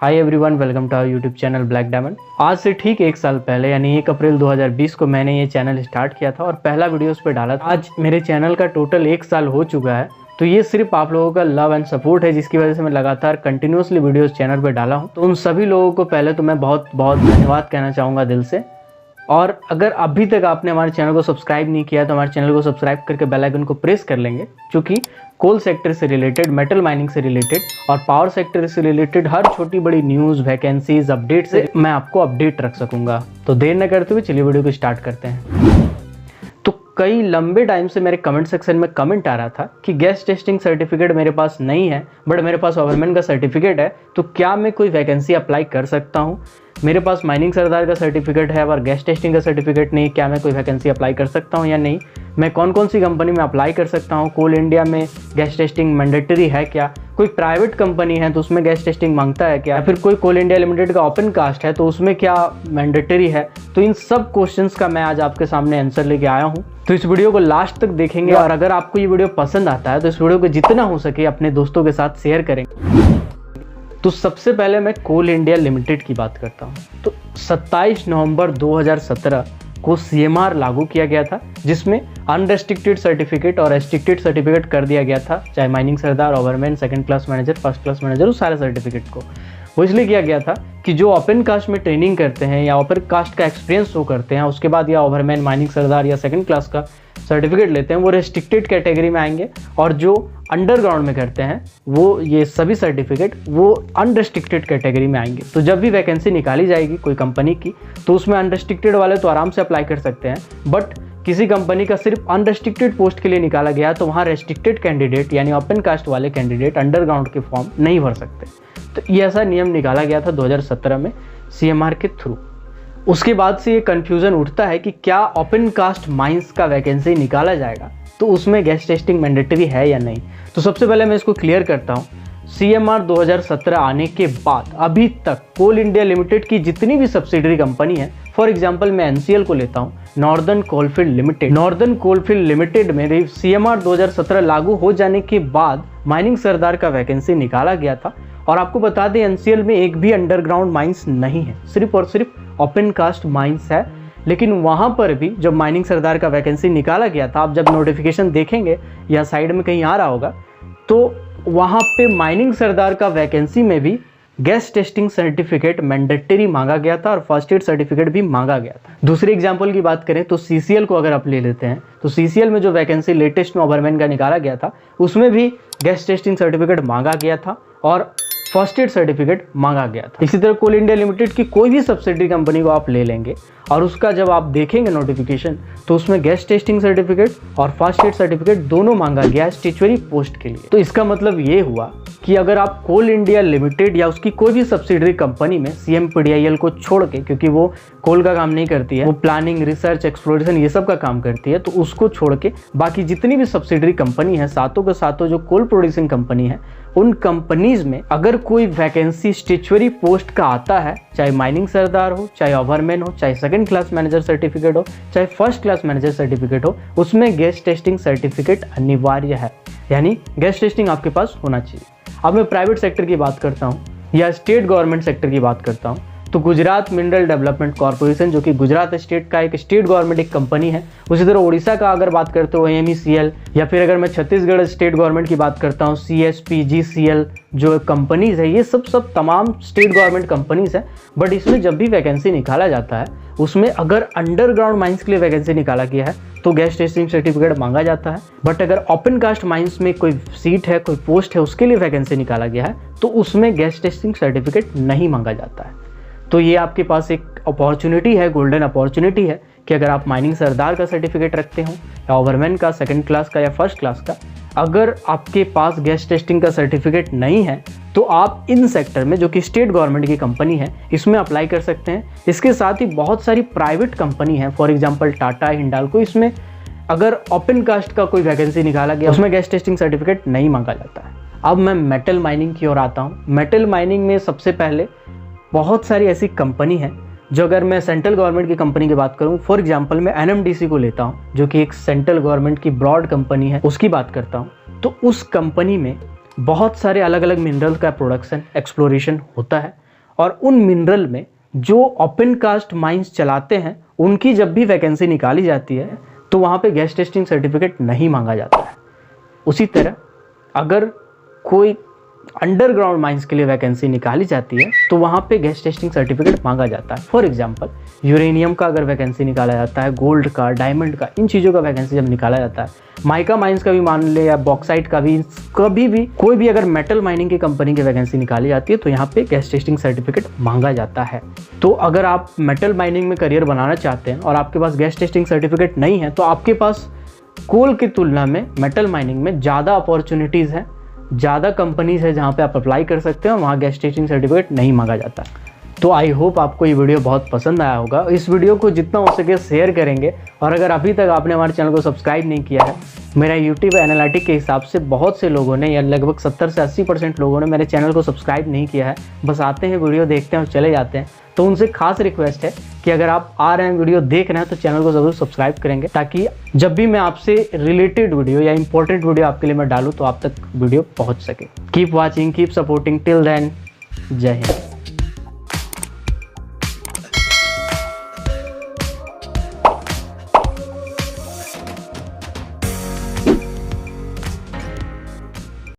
Hi everyone, welcome to our YouTube channel Black Diamond. आज से ठीक एक साल पहले यानी 1 अप्रैल 2020 को मैंने ये चैनल स्टार्ट किया था और पहला वीडियो उस पर डाला था। आज मेरे चैनल का टोटल 1 साल हो चुका है। तो ये सिर्फ आप लोगों का लव एंड सपोर्ट है जिसकी वजह से मैं लगातार कंटिन्यूसली वीडियोस चैनल पर डाला हूँ। तो उन सभी लोगों को पहले तो मैं बहुत बहुत धन्यवाद कहना चाहूँगा दिल से। और अगर अभी तक आपने हमारे चैनल को सब्सक्राइब नहीं किया तो हमारे चैनल को सब्सक्राइब करके बेल आइकन को प्रेस कर लेंगे, क्योंकि कोल सेक्टर से रिलेटेड, मेटल माइनिंग से रिलेटेड और पावर सेक्टर से रिलेटेड हर छोटी बड़ी न्यूज़, वैकेंसीज, अपडेट से मैं आपको अपडेट रख सकूंगा। तो देर न करते हुए चलिए वीडियो को स्टार्ट करते हैं। तो कई लंबे टाइम से मेरे कमेंट सेक्शन में कमेंट आ रहा था कि गैस टेस्टिंग सर्टिफिकेट मेरे पास नहीं है बट मेरे पास ओवरमैन का सर्टिफिकेट है, तो क्या मैं कोई वैकेंसी अप्लाई कर सकता हूँ? मेरे पास माइनिंग सरदार का सर्टिफिकेट है और गैस टेस्टिंग का सर्टिफिकेट नहीं, क्या मैं कोई वैकेंसी अप्लाई कर सकता हूँ या नहीं? मैं कौन कौन सी कंपनी में अप्लाई कर सकता हूँ? कोल इंडिया में गैस टेस्टिंग मैंडेटरी है क्या? कोई प्राइवेट कंपनी है तो उसमें गैस टेस्टिंग मांगता है क्या? फिर कोई कोल इंडिया लिमिटेड का ओपन कास्ट है तो उसमें क्या मैंडेटरी है? तो इन सब क्वेश्चंस का मैं आज आपके सामने आंसर लेके आया हूँ। तो इस वीडियो को लास्ट तक देखेंगे और अगर आपको ये वीडियो पसंद आता है तो इस वीडियो को जितना हो सके अपने दोस्तों के साथ शेयर करेंगे। तो सबसे पहले मैं कोल इंडिया लिमिटेड की बात करता हूँ। तो 27 नवंबर 2017 को CMR लागू किया गया था, जिसमें अनरेस्ट्रिक्टेड सर्टिफिकेट और रेस्ट्रिक्टेड सर्टिफिकेट कर दिया गया था, चाहे माइनिंग सरदार, overman, second class manager, first class manager, उस सारे सर्टिफिकेट को। वो इसलिए किया गया था कि जो ओपन कास्ट में ट्रेनिंग करते हैं या ओपन कास्ट का एक्सपीरियंस शो करते हैं, उसके बाद या ओवरमैन, माइनिंग सरदार या सेकंड क्लास का सर्टिफिकेट लेते हैं, वो रेस्ट्रिक्टेड कैटेगरी में आएंगे। और जो अंडरग्राउंड में करते हैं वो ये सभी सर्टिफिकेट वो अनरेस्ट्रिक्टेड कैटेगरी में आएंगे। तो जब भी वैकेंसी निकाली जाएगी कोई कंपनी की तो उसमें अनरेस्ट्रिक्टेड वाले तो आराम से अप्लाई कर सकते हैं, बट किसी कंपनी का सिर्फ अनरेस्ट्रिक्टेड पोस्ट के लिए निकाला गया तो वहाँ रेस्ट्रिक्टेड कैंडिडेट यानी ओपन कास्ट वाले कैंडिडेट अंडरग्राउंड के फॉर्म नहीं भर सकते। तो ये ऐसा नियम निकाला गया था 2017 में CMR के थ्रू। उसके बाद से ये कन्फ्यूज़न उठता है कि क्या ओपन कास्ट माइंस का वैकेंसी निकाला जाएगा तो उसमें गैस टेस्टिंग मैंडेटरी है या नहीं। तो सबसे पहले मैं इसको क्लियर करता हूँ। CMR 2017 आने के बाद अभी तक कोल इंडिया लिमिटेड की जितनी भी सब्सिडरी कंपनी है, फॉर एग्जांपल मैं NCL को लेता हूँ, northern coalfield limited. Northern coalfield limited में CMR 2017 लागू हो जाने के बाद माइनिंग सरदार का वैकेंसी निकाला गया था। और आपको बता दें NCL में एक भी अंडरग्राउंड माइंस नहीं है, सिर्फ और सिर्फ ओपन कास्ट माइंस है। लेकिन वहाँ पर भी जब माइनिंग सरदार का वैकेंसी निकाला गया था, आप जब नोटिफिकेशन देखेंगे या साइड में कहीं आ रहा होगा, तो वहाँ पे माइनिंग सरदार का वैकेंसी में भी गैस टेस्टिंग सर्टिफिकेट मैंडेटरी मांगा गया था और फर्स्ट एड सर्टिफिकेट भी मांगा गया था। दूसरे एग्जांपल की बात करें तो CCL को अगर आप ले लेते हैं तो CCL में जो वैकेंसी लेटेस्ट में ओवरमैन का निकाला गया था उसमें भी गैस टेस्टिंग सर्टिफिकेट मांगा गया था और फर्स्ट एड सर्टिफिकेट मांगा गया था। इसी तरह कोल इंडिया लिमिटेड की कोई भी सब्सिडरी कंपनी को आप ले लेंगे और उसका जब आप देखेंगे नोटिफिकेशन तो उसमें गैस टेस्टिंग सर्टिफिकेट और फर्स्ट एड सर्टिफिकेट दोनों मांगा गया है स्टैट्यूटरी पोस्ट के लिए। तो इसका मतलब ये हुआ कि अगर आप कोल इंडिया लिमिटेड या उसकी कोई भी सब्सिडरी कंपनी में CMPDIL को छोड़ के, क्योंकि वो कोल का काम नहीं करती है, वो प्लानिंग, रिसर्च, एक्सप्लोरेशन ये सब का काम करती है, तो उसको छोड़ के बाकी जितनी भी सब्सिडरी कंपनी है, सातों के सातों जो कोल प्रोड्यूसिंग कंपनी है, उन कंपनीज में अगर कोई वैकेंसी स्टैट्यूटरी पोस्ट का आता है, चाहे माइनिंग सरदार हो, चाहे ओवरमैन हो, चाहे सेकंड क्लास मैनेजर सर्टिफिकेट हो, चाहे फर्स्ट क्लास मैनेजर सर्टिफिकेट हो, उसमें गैस टेस्टिंग सर्टिफिकेट अनिवार्य है, यानी गैस टेस्टिंग आपके पास होना चाहिए। अब मैं प्राइवेट सेक्टर की बात करता हूँ या स्टेट गवर्नमेंट सेक्टर की बात करता हूँ तो गुजरात मिनरल डेवलपमेंट कॉर्पोरेशन, जो कि गुजरात स्टेट का एक स्टेट गवर्नमेंट एक कंपनी है। उसी तरह उड़ीसा का अगर बात करते हो AMECL, या फिर अगर मैं छत्तीसगढ़ स्टेट गवर्नमेंट की बात करता हूँ CSPGCL जो कंपनीज है, ये सब तमाम स्टेट गवर्नमेंट कंपनीज है। बट इसमें जब भी वैकेंसी निकाला जाता है उसमें अगर अंडरग्राउंड माइंस के लिए वैकेंसी निकाला गया है तो गैस टेस्टिंग सर्टिफिकेट मांगा जाता है। बट अगर ओपन कास्ट माइंस में कोई सीट है, कोई पोस्ट है, उसके लिए वैकेंसी निकाला गया है तो उसमें गैस टेस्टिंग सर्टिफिकेट नहीं मांगा जाता है। तो ये आपके पास एक अपॉर्चुनिटी है, गोल्डन अपॉर्चुनिटी है कि अगर आप माइनिंग सरदार का सर्टिफिकेट रखते हो या ओवरमैन का, सेकंड क्लास का या फर्स्ट क्लास का, अगर आपके पास गैस टेस्टिंग का सर्टिफिकेट नहीं है तो आप इन सेक्टर में, जो कि स्टेट गवर्नमेंट की कंपनी है, इसमें अप्लाई कर सकते हैं। इसके साथ ही बहुत सारी प्राइवेट कंपनी है, फॉर एग्जांपल टाटा, हिंडाल्को, इसमें अगर ओपन कास्ट का कोई वैकेंसी निकाला गया उसमें गैस टेस्टिंग सर्टिफिकेट नहीं मांगा जाता है। अब मैं मेटल माइनिंग की ओर आता हूँ। मेटल माइनिंग में सबसे पहले बहुत सारी ऐसी कंपनी है जो, अगर मैं सेंट्रल गवर्नमेंट की कंपनी की बात करूं, फॉर एग्जांपल मैं NMDC को लेता हूं जो कि एक सेंट्रल गवर्नमेंट की ब्रॉड कंपनी है, उसकी बात करता हूं, तो उस कंपनी में बहुत सारे अलग अलग मिनरल का प्रोडक्शन, एक्सप्लोरेशन होता है। और उन मिनरल में जो ओपन कास्ट माइंस चलाते हैं उनकी जब भी वैकेंसी निकाली जाती है तो वहाँ पे गैस टेस्टिंग सर्टिफिकेट नहीं मांगा जाता है। उसी तरह अगर कोई अंडरग्राउंड माइंस के लिए वैकेंसी निकाली जाती है तो वहाँ पे गैस टेस्टिंग सर्टिफिकेट मांगा जाता है। फॉर एग्जांपल यूरेनियम का अगर वैकेंसी निकाला जाता है, गोल्ड का, डायमंड का, इन चीज़ों का वैकेंसी जब निकाला जाता है, माइका माइंस का भी मान ले या बॉक्साइट का भी, कभी भी कोई भी अगर मेटल माइनिंग की कंपनी की वैकेंसी निकाली जाती है तो यहाँ पे गैस टेस्टिंग सर्टिफिकेट मांगा जाता है। तो अगर आप मेटल माइनिंग में करियर बनाना चाहते हैं और आपके पास गैस टेस्टिंग सर्टिफिकेट नहीं है तो आपके पास कोल की तुलना में मेटल माइनिंग में ज़्यादा अपॉर्चुनिटीज़ हैं, ज़्यादा कंपनीज है जहाँ पे आप अप्लाई कर सकते हैं, वहाँ गैस टेस्टिंग सर्टिफिकेट नहीं मांगा जाता। तो आई होप आपको ये वीडियो बहुत पसंद आया होगा। इस वीडियो को जितना हो सके शेयर करेंगे और अगर अभी तक आपने हमारे चैनल को सब्सक्राइब नहीं किया है, मेरा यूट्यूब एनालिटिक के हिसाब से बहुत से लोगों ने या लगभग 70 से 80% लोगों ने मेरे चैनल को सब्सक्राइब नहीं किया है, बस आते हैं वीडियो देखते हैं और चले जाते हैं। तो उनसे खास रिक्वेस्ट है कि अगर आप आ रहे हैं वीडियो देख रहे हैं तो चैनल को ज़रूर सब्सक्राइब करेंगे ताकि जब भी मैं आपसे रिलेटेड वीडियो या इंपॉर्टेंट वीडियो आपके लिए मैं डालूँ तो आप तक वीडियो पहुँच सके। Keep watching, keep supporting, till then, जय हिंद।